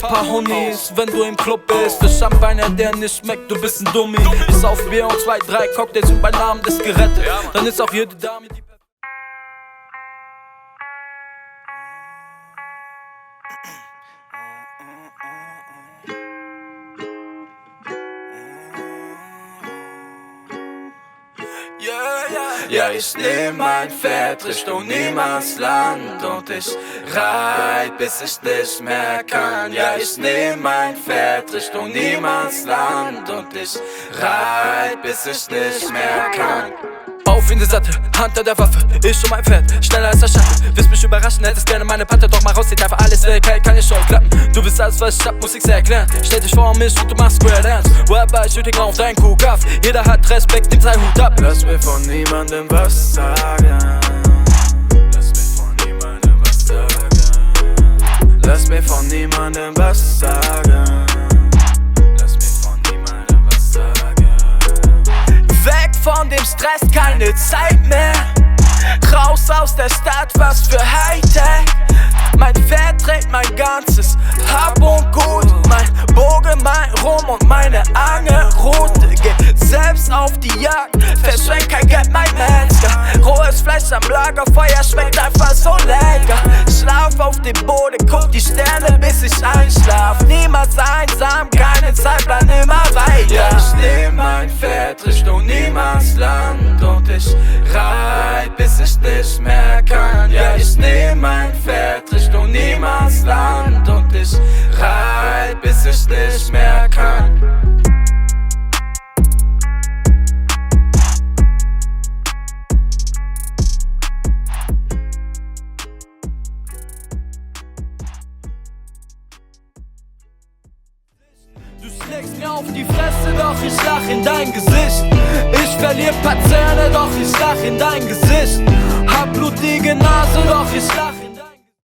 paar Homies, wenn du im Club bist. Der Champagner, der nicht schmeckt, du bist ein Dummi. Ich sauf Bier und 2, 3 Cocktails und bei Namen ist gerettet. Dann ist auch jede Dame die Ja, ich nehm mein Pferd Richtung Niemandsland und ich reit, bis ich nicht mehr kann. Ja, ich nehm mein Pferd Richtung Niemandsland und ich reit, bis ich nicht mehr kann. Auf in die Sattel, Hand an der Waffe, ich und mein Pferd, schneller als der Schatten. Willst mich überraschen, hättest gerne meine Panther, doch mal rauszieht einfach alles weg, kann ich schon klappen. Du bist alles, was ich hab, muss ich's erklären. Stell dich vor mich und du machst Square Dance. Whereby Shooting auf deinen Kuhkaff, jeder hat Respekt, nimmt sein Hut ab. Lass mir von niemandem was sagen. Lass mir von niemandem was sagen. Lass mir von niemandem was sagen. Von dem Stress, keine Zeit mehr. Raus aus der Stadt, was für Hightech. Mein Pferd trägt mein ganzes Hab und Gut. Mein Bogen, mein Rum und meine Angelrute. Geh selbst auf die Jagd, verschwenk kein Geld, mein Metzger. Rohes Fleisch am Lagerfeuer schmeckt einfach so lecker. Schlaf auf dem Boden, guck die Sterne, bis ich einschlaf. Niemals einsam, keine Zeitplan, immer weiter. Ja, ich nehm mein Pferd Richtung Niemandsland und ich reit, bis ich nicht mehr kann. Ja, ich nehm mein Pferd Richtung Niemandsland und ich reit, bis ich nicht mehr kann. Du schlägst mir auf die Fresse, doch ich lach in dein Gesicht. Ich verlier paar Zähne, doch ich lach in dein Gesicht. Hab blutige Nase, doch ich lach in